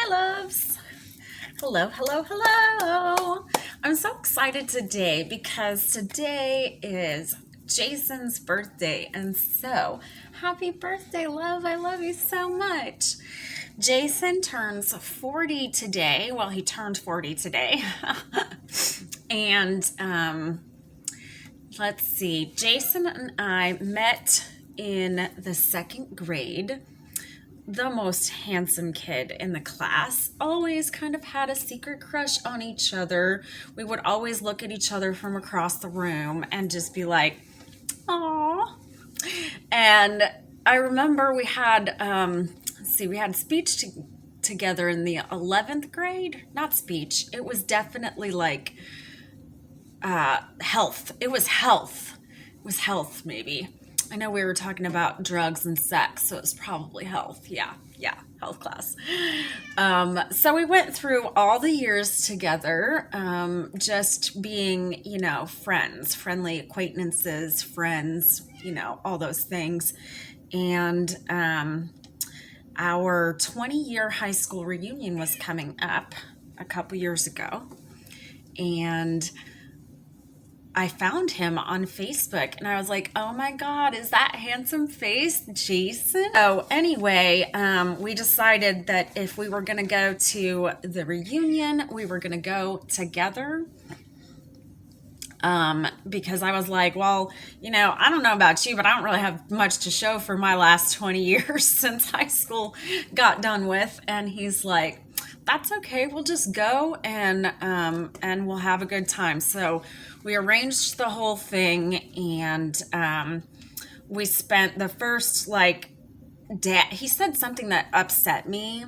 Hi, loves. Hello, hello, hello. I'm so excited today because today is Jason's birthday. And so, happy birthday, love. I love you so much. Jason turns 40 today. Well, he turned 40 today. and let's see. Jason and I met in the second grade. The most handsome kid in the class, always kind of had a secret crush on each other. We would always look at each other from across the room and just be like, "Aw." And I remember we had, we had speech together in the 11th grade. Not speech. It was definitely like health. It was health. It was health, maybe. I know we were talking about drugs and sex, so it was probably health. Yeah, health class. So we went through all the years together, just being, friends, friendly acquaintances, friends, all those things. And our 20-year high school reunion was coming up a couple years ago. And I found him on Facebook and I was like, oh my God, is that handsome face Jason? So anyway, we decided that if we were going to go to the reunion, we were going to go together. Because I was like, well, I don't know about you, but I don't really have much to show for my last 20 years since high school got done with. And he's like, that's okay. We'll just go and we'll have a good time. So we arranged the whole thing, and we spent the first day. He said something that upset me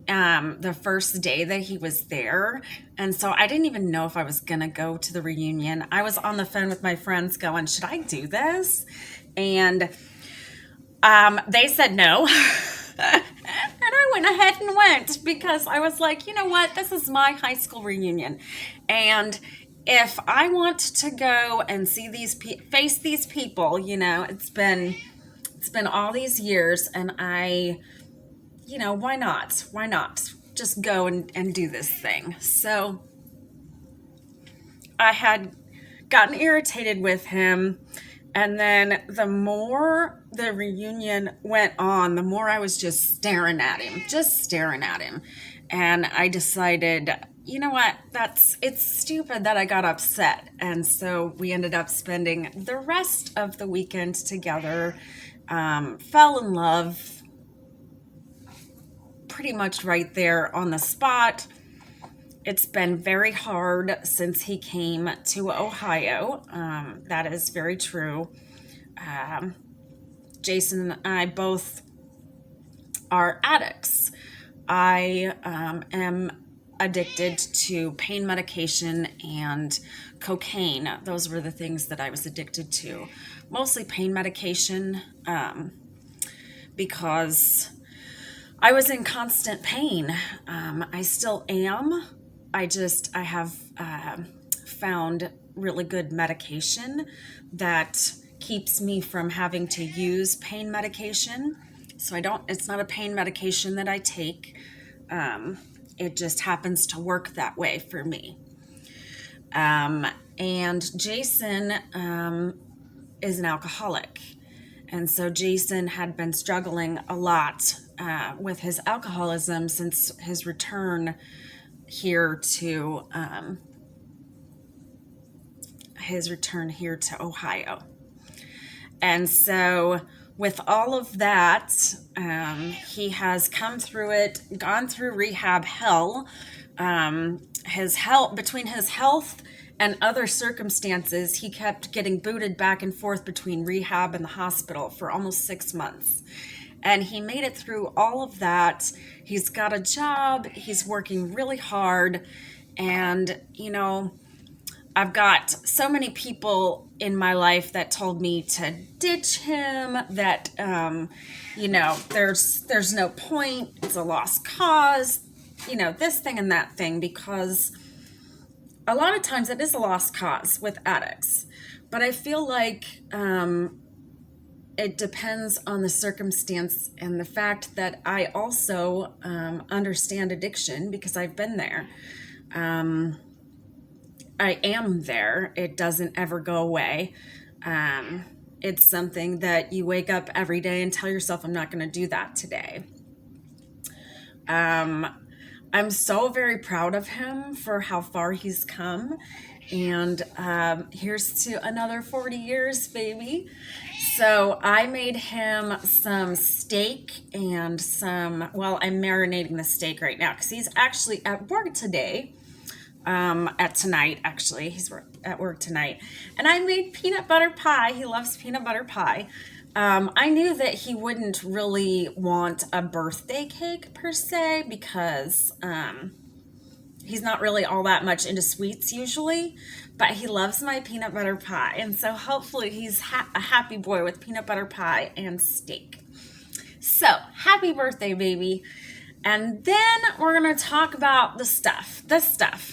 the first day that he was there. And so I didn't even know if I was going to go to the reunion. I was on the phone with my friends going, should I do this? And they said no. And I went ahead and went because I was like, you know what? This is my high school reunion. And if I want to go and see face these people, it's been all these years, and why not? Why not just go and do this thing? So I had gotten irritated with him. And then the more the reunion went on, the more I was just staring at him. And I decided, you know what? It's stupid that I got upset. And so we ended up spending the rest of the weekend together, fell in love pretty much right there on the spot. It's been very hard since he came to Ohio. That is very true. Jason and I both are addicts. I am addicted to pain medication and cocaine. Those were the things that I was addicted to. Mostly pain medication, because I was in constant pain. I still am. I have found really good medication that keeps me from having to use pain medication. So it's not a pain medication that I take. It just happens to work that way for me. And Jason is an alcoholic. And so Jason had been struggling a lot with his alcoholism since his return here to Ohio. And so with all of that, he has come through it, gone through rehab hell. His health, between his health and other circumstances, he kept getting booted back and forth between rehab and the hospital for almost 6 months. And he made it through all of that. He's got a job. He's working really hard. And, I've got so many people in my life that told me to ditch him, that, there's no point. It's a lost cause, this thing and that thing, because a lot of times it is a lost cause with addicts. But I feel like it depends on the circumstance and the fact that I also understand addiction because I've been there. Um, I am there. It doesn't ever go away. Um, it's something that you wake up every day and tell yourself, I'm not going to do that today. Um, I'm so very proud of him for how far he's come. And here's to another 40 years, baby. So I made him some steak and I'm marinating the steak right now because he's actually at work today. At tonight, actually. He's at work tonight. And I made peanut butter pie. He loves peanut butter pie. I knew that he wouldn't really want a birthday cake per se because he's not really all that much into sweets usually, but he loves my peanut butter pie. And so hopefully he's a happy boy with peanut butter pie and steak. So happy birthday, baby. And then we're going to talk about the stuff.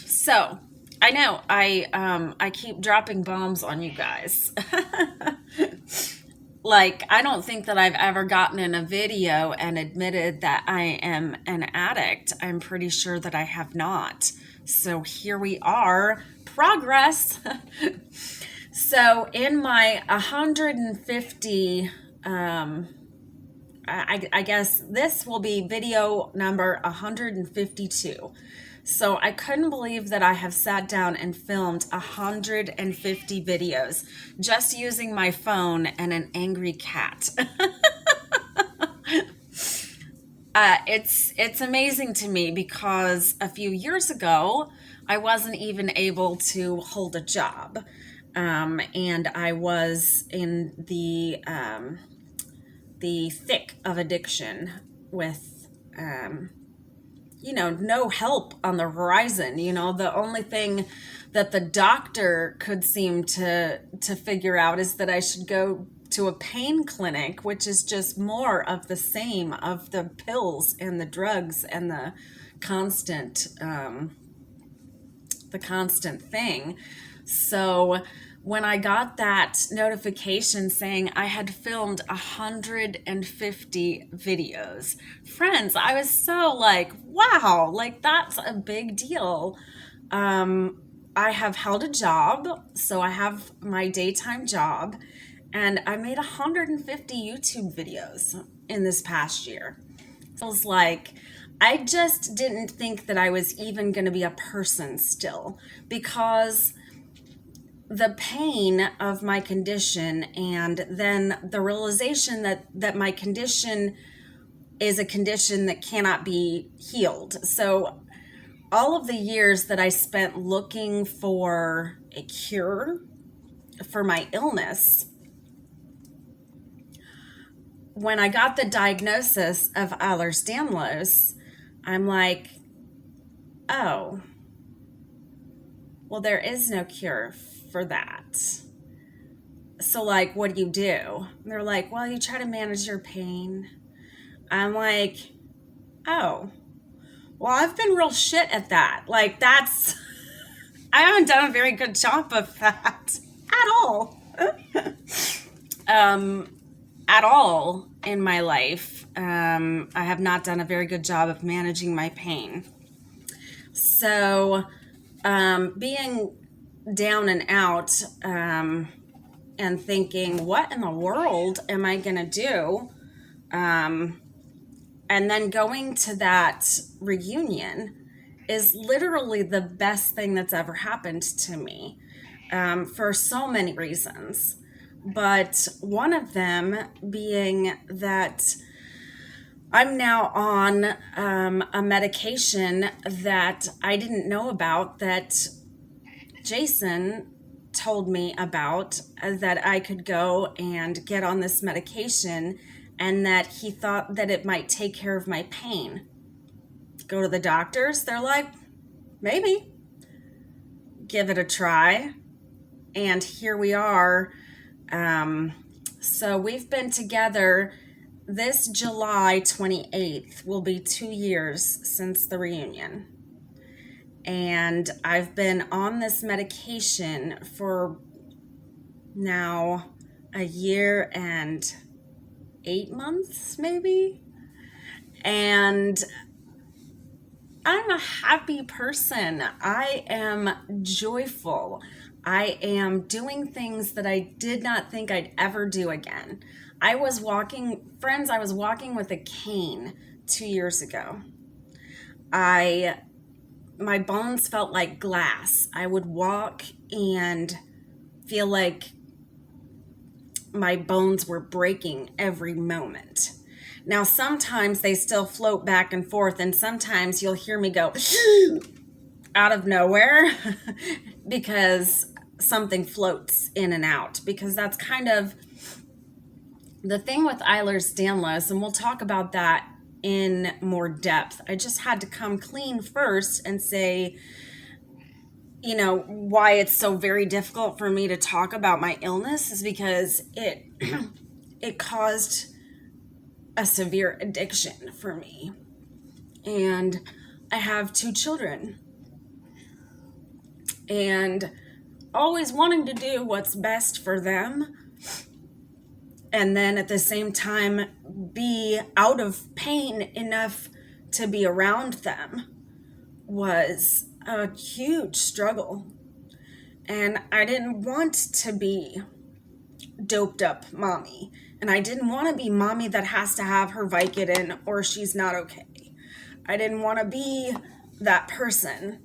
So I know I keep dropping bombs on you guys. Like, I don't think that I've ever gotten in a video and admitted that I am an addict. I'm pretty sure that I have not. So here we are. Progress. So in my 150, I guess this will be video number 152. So I couldn't believe that I have sat down and filmed 150 videos just using my phone and an angry cat. It's amazing to me because a few years ago, I wasn't even able to hold a job. And I was in the thick of addiction with no help on the horizon. The only thing that the doctor could seem to figure out is that I should go to a pain clinic, which is just more of the same of the pills and the drugs and the constant thing. So when I got that notification saying I had filmed 150 videos, friends, I was so like, wow, like that's a big deal. I have held a job, so I have my daytime job, and I made 150 YouTube videos in this past year. It feels like I just didn't think that I was even going to be a person still, because the pain of my condition and then the realization that my condition is a condition that cannot be healed. So all of the years that I spent looking for a cure for my illness, when I got the diagnosis of Ehlers Danlos, I'm like, oh, well, there is no cure for that. So, like, what do you do? And they're like, well, you try to manage your pain. I'm like, oh, well, I've been real shit at that. Like, I haven't done a very good job of that at all. At all in my life. I have not done a very good job of managing my pain. So, being down and out, and thinking, what in the world am I going to do? And then going to that reunion is literally the best thing that's ever happened to me, for so many reasons. But one of them being that I'm now on a medication that I didn't know about, that Jason told me about, that I could go and get on this medication, and that he thought that it might take care of my pain. Go to the doctors, they're like, maybe. Give it a try. And here we are. So we've been together. This July 28th will be 2 years since the reunion. And I've been on this medication for now a year and 8 months, maybe. And I'm a happy person. I am joyful. I am doing things that I did not think I'd ever do again. I was walking with a cane 2 years ago. I My bones felt like glass. I would walk and feel like my bones were breaking every moment. Now, sometimes they still float back and forth, and sometimes you'll hear me go out of nowhere because something floats in and out. Because that's kind of the thing with Ehlers Danlos, and we'll talk about that in more depth. I just had to come clean first and say, why it's so very difficult for me to talk about my illness is because it caused a severe addiction for me. And I have 2 children. And always wanting to do what's best for them. And then at the same time, be out of pain enough to be around them was a huge struggle. And I didn't want to be doped up mommy. And I didn't want to be mommy that has to have her Vicodin or she's not okay. I didn't want to be that person.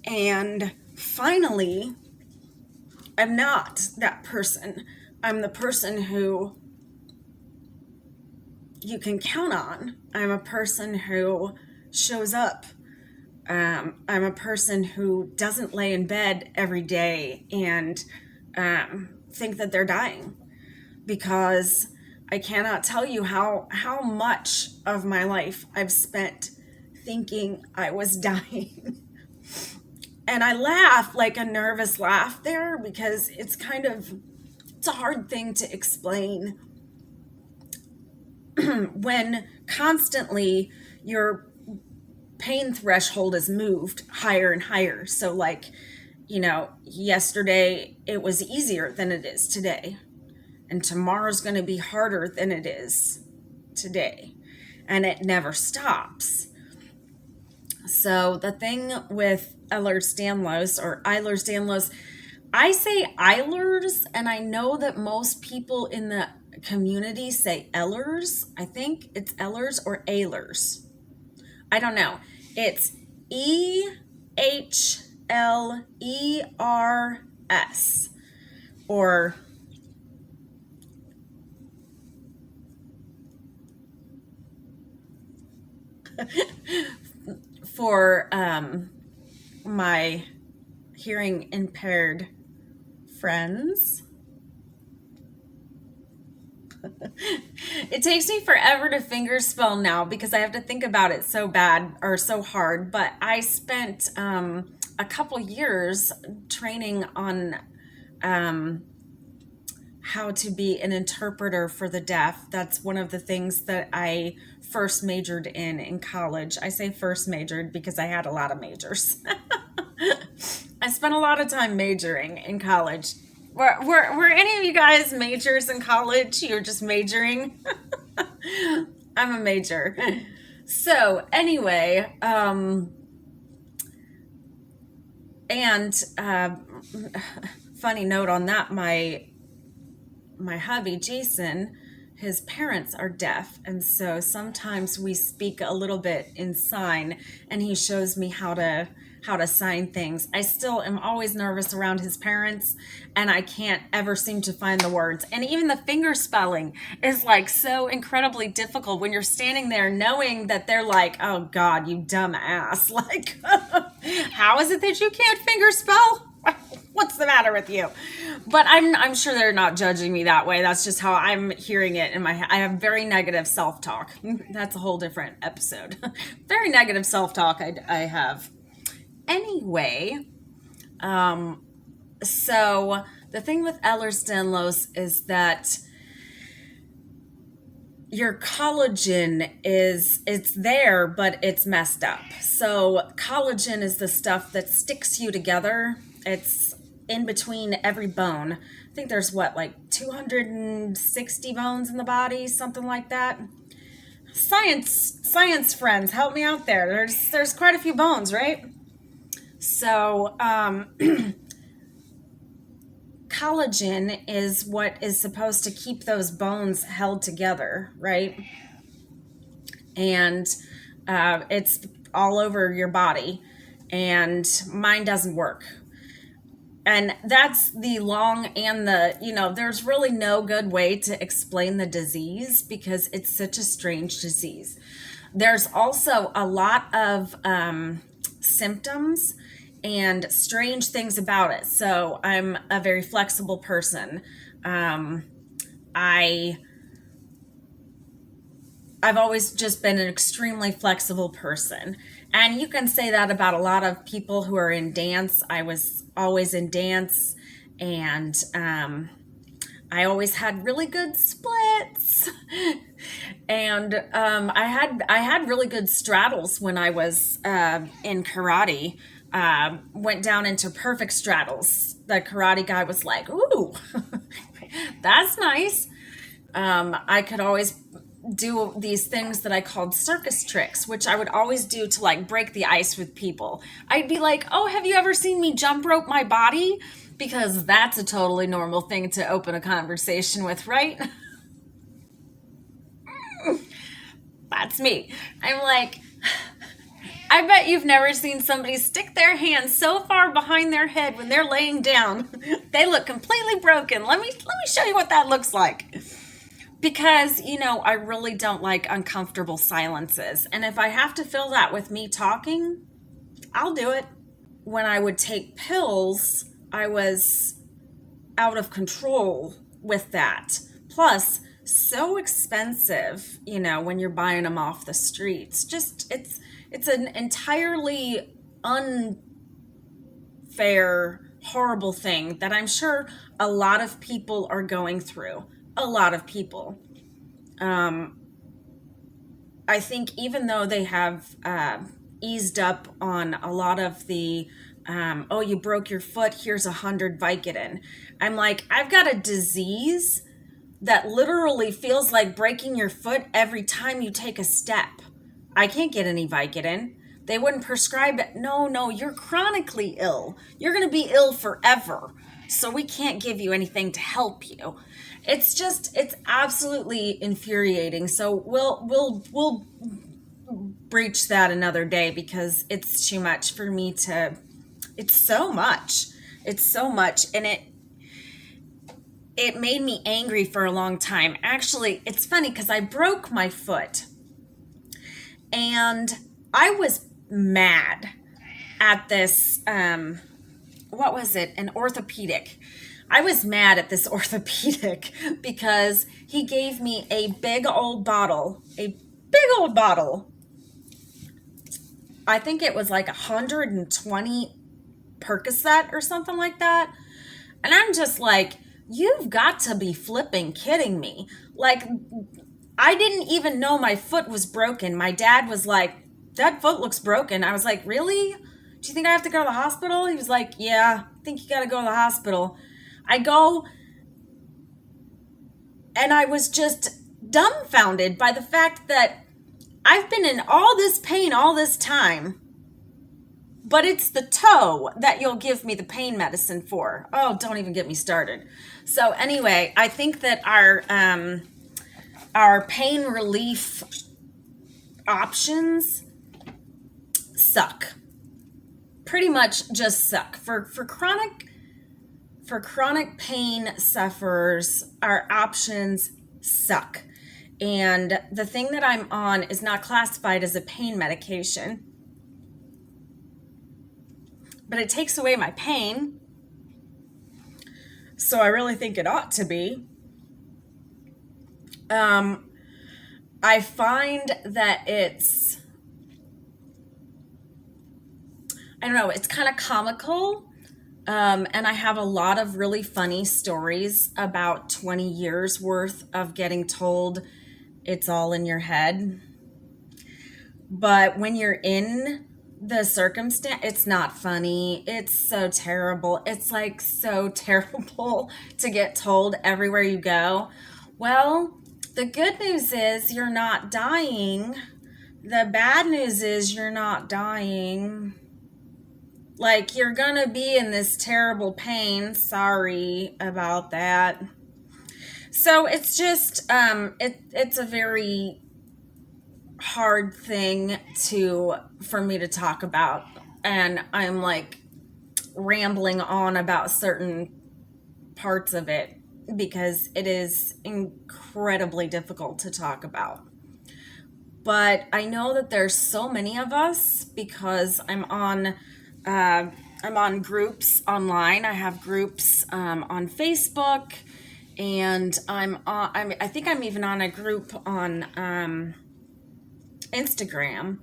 And finally, I'm not that person. I'm the person who you can count on. I'm a person who shows up. I'm a person who doesn't lay in bed every day and think that they're dying, because I cannot tell you how much of my life I've spent thinking I was dying. And I laugh like a nervous laugh there because it's a hard thing to explain when constantly your pain threshold is moved higher and higher. So yesterday it was easier than it is today. And tomorrow's going to be harder than it is today. And it never stops. So the thing with Ehlers Danlos, I say Ehlers, and I know that most people in the community say Ehlers. I think it's Ehlers or Ehlers. I don't know. It's EHLERS or for my hearing impaired friends. It takes me forever to fingerspell now because I have to think about it so bad or so hard. But I spent a couple years training on how to be an interpreter for the deaf. That's one of the things that I first majored in college. I say first majored because I had a lot of majors. I spent a lot of time majoring in college. Were any of you guys majors in college? You're just majoring? I'm a major. So anyway, funny note on that, my hubby, Jason, his parents are deaf. And so sometimes we speak a little bit in sign and he shows me how to sign things. I still am always nervous around his parents and I can't ever seem to find the words. And even the finger spelling is like so incredibly difficult when you're standing there knowing that they're like, oh God, you dumb ass. Like, how is it that you can't finger spell? What's the matter with you? But I'm sure they're not judging me that way. That's just how I'm hearing it in my head. I have very negative self-talk. That's a whole different episode. Very negative self-talk I have. Anyway, so the thing with Ehlers Danlos is that your collagen it's there, but it's messed up. So collagen is the stuff that sticks you together. It's in between every bone. I think there's 260 bones in the body, something like that. Science friends, help me out there. There's quite a few bones, right? So, collagen is what is supposed to keep those bones held together, right? And it's all over your body, and mine doesn't work. And that's the long and there's really no good way to explain the disease because it's such a strange disease. There's also a lot of symptoms and strange things about it. So I'm a very flexible person. I I've always just been an extremely flexible person. And you can say that about a lot of people who are in dance. I was always in dance, and I always had really good splits. And I had really good straddles when I was in karate. Went down into perfect straddles. The karate guy was like, "Ooh, that's nice." I could always do these things that I called circus tricks, which I would always do to like break the ice with people. I'd be like, "Oh, have you ever seen me jump rope my body?" Because that's a totally normal thing to open a conversation with, right? That's me. I'm like, I bet you've never seen somebody stick their hands so far behind their head when they're laying down. They look completely broken. Let me show you what that looks like. Because, I really don't like uncomfortable silences. And if I have to fill that with me talking, I'll do it. When I would take pills, I was out of control with that. Plus, so expensive, when you're buying them off the streets. Just it's an entirely unfair, horrible thing that I'm sure a lot of people are going through. A lot of people. I think even though they have eased up on a lot of the, oh, you broke your foot, here's 100 Vicodin. I'm like, I've got a disease that literally feels like breaking your foot every time you take a step. I can't get any Vicodin. They wouldn't prescribe it. No, you're chronically ill. You're going to be ill forever. So we can't give you anything to help you. It's absolutely infuriating. So we'll breach that another day because it's too much for me to, it's so much. And it made me angry for a long time. Actually, it's funny because I broke my foot and I was mad at this, what was it? An orthopedic. I was mad at this orthopedic because he gave me a big old bottle. I think it was like 120 Percocet or something like that. And I'm just like, you've got to be flipping kidding me. Like, I didn't even know my foot was broken. My dad was like, that foot looks broken. I was like, really? Do you think I have to go to the hospital? He was like, yeah, I think you got to go to the hospital. I go, and I was just dumbfounded by the fact that I've been in all this pain all this time, but it's the toe that you'll give me the pain medicine for. Oh, don't even get me started. So anyway, I think that our pain relief options suck. Pretty much just suck. For chronic pain sufferers, our options suck. And the thing that I'm on is not classified as a pain medication, but it takes away my pain. So I really think it ought to be. I find that it's kind of comical. And I have a lot of really funny stories about 20 years worth of getting told it's all in your head. But when you're in the circumstance, it's not funny. It's so terrible. It's like so terrible to get told everywhere you go. Well, the good news is you're not dying. The bad news is you're not dying. Like, you're gonna be in this terrible pain. Sorry about that. So it's just it's a very hard thing for me to talk about, and I'm like rambling on about certain parts of it because it is incredibly difficult to talk about. But I know that there's so many of us because I'm on groups online. I have groups on Facebook, and I think I'm even on a group on Instagram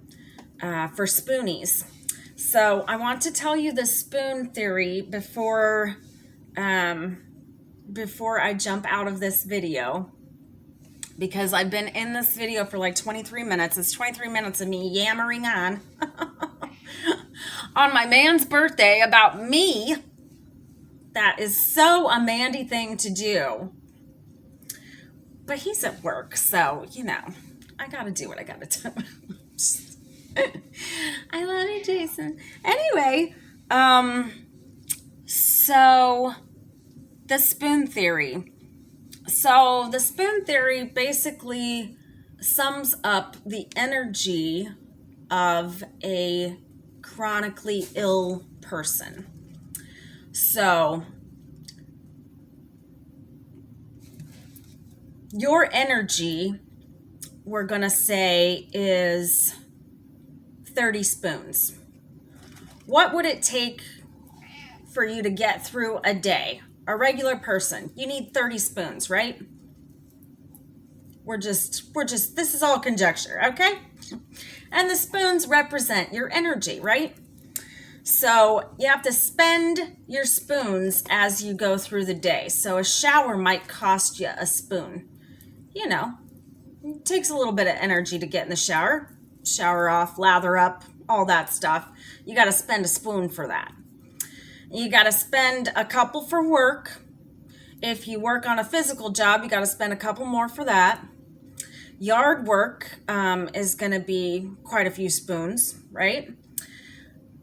for spoonies. So I want to tell you the spoon theory before I jump out of this video, because I've been in this video for like 23 minutes. It's 23 minutes of me yammering on on my man's birthday about me. That is so a Mandy thing to do. But he's at work, so, I gotta do what I gotta do. I love you, Jason. Anyway, so the spoon theory. So the spoon theory basically sums up the energy of a chronically ill person. So your energy, we're going to say, is 30 spoons. What would it take for you to get through a day? A regular person, you need 30 spoons, right? We're just, this is all conjecture, okay? And the spoons represent your energy, right? So you have to spend your spoons as you go through the day. So a shower might cost you a spoon. It takes a little bit of energy to get in the shower. Shower off, lather up, all that stuff. You got to spend a spoon for that. You got to spend a couple for work. If you work on a physical job, you got to spend a couple more for that. Yard work is going to be quite a few spoons, right?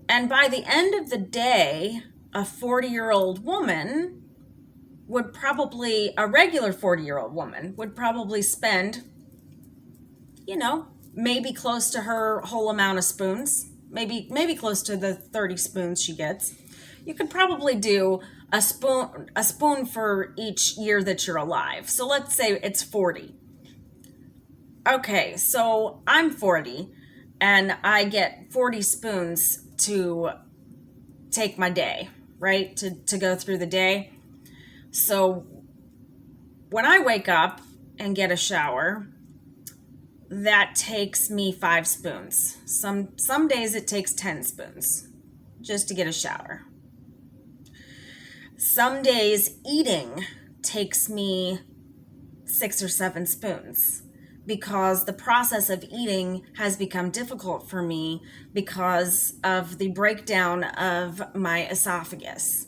And by the end of the day, a 40-year-old woman would probably, a regular 40-year-old woman would probably spend, maybe close to her whole amount of spoons, maybe close to the 30 spoons she gets. You could probably do a spoon for each year that you're alive. So let's say it's 40. Okay, so I'm 40 and I get 40 spoons to take my day, right? To go through the day. So when I wake up and get a shower, that takes me 5 spoons. Some days it takes 10 spoons just to get a shower. Some days eating takes me 6 or 7 spoons because the process of eating has become difficult for me because of the breakdown of my esophagus.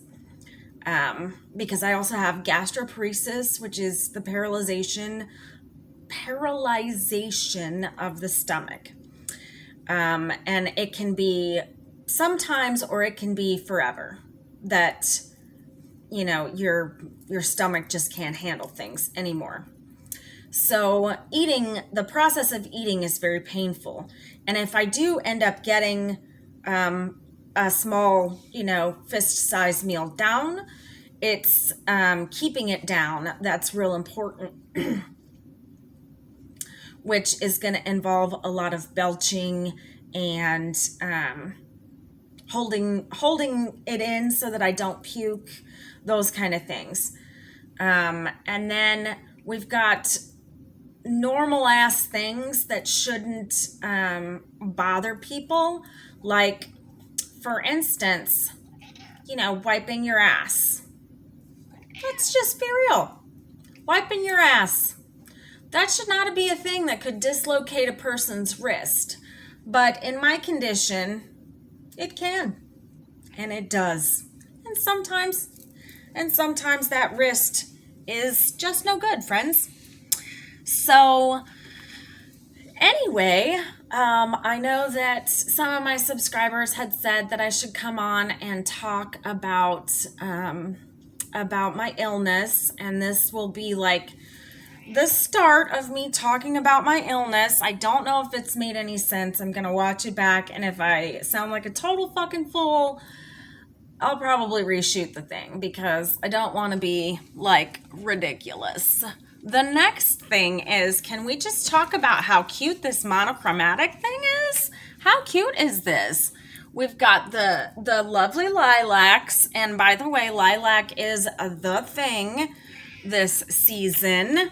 Because I also have gastroparesis, which is the paralyzation of the stomach. And it can be sometimes, or it can be forever, that your stomach just can't handle things anymore. So the process of eating is very painful. And if I do end up getting a small, fist-sized meal down, it's keeping it down that's real important, which is going to involve a lot of belching and holding it in so that I don't puke, those kind of things. And then we've got normal ass things that shouldn't bother people, like, for instance, wiping your ass. Let's just be real. Wiping your ass. That should not be a thing that could dislocate a person's wrist. But in my condition, It can, and it does. And sometimes that wrist is just no good, friends. So anyway, I know that some of my subscribers had said that I should come on and talk about my illness, and this will be like the start of me talking about my illness. I don't know if it's made any sense. I'm gonna watch it back, and if I sound like a total fucking fool, I'll probably reshoot the thing because I don't want to be like ridiculous. The next thing is, can we just talk about how cute this monochromatic thing is? How cute is this? We've got the lovely lilacs, and by the way, lilac is the thing this season.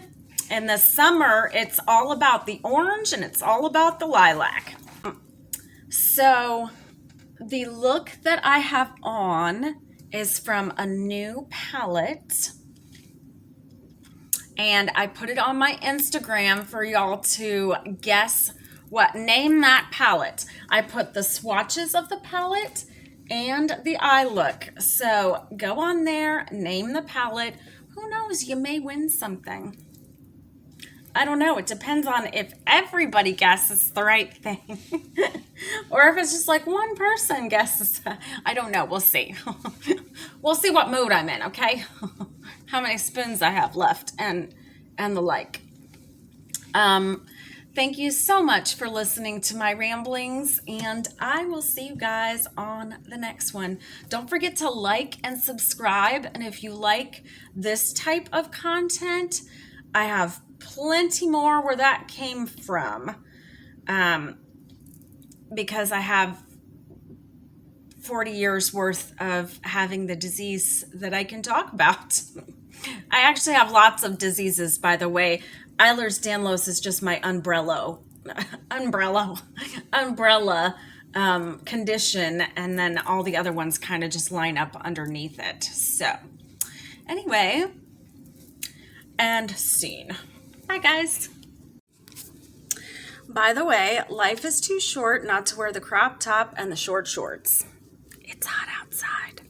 In the summer, it's all about the orange and it's all about the lilac. So the look that I have on is from a new palette, and I put it on my Instagram for y'all to guess name that palette. I put the swatches of the palette and the eye look. So go on there, name the palette. Who knows, you may win something. I don't know. It depends on if everybody guesses the right thing or if it's just like one person guesses. I don't know. We'll see. We'll see what mood I'm in, okay? How many spoons I have left and the like. Thank you so much for listening to my ramblings, and I will see you guys on the next one. Don't forget to like and subscribe, and if you like this type of content, I have plenty more where that came from, because I have 40 years worth of having the disease that I can talk about. I actually have lots of diseases, by the way. Ehlers Danlos is just my umbrella condition, and then all the other ones kind of just line up underneath it. So anyway, and scene. Bye, guys. By the way, life is too short not to wear the crop top and the short shorts. It's hot outside.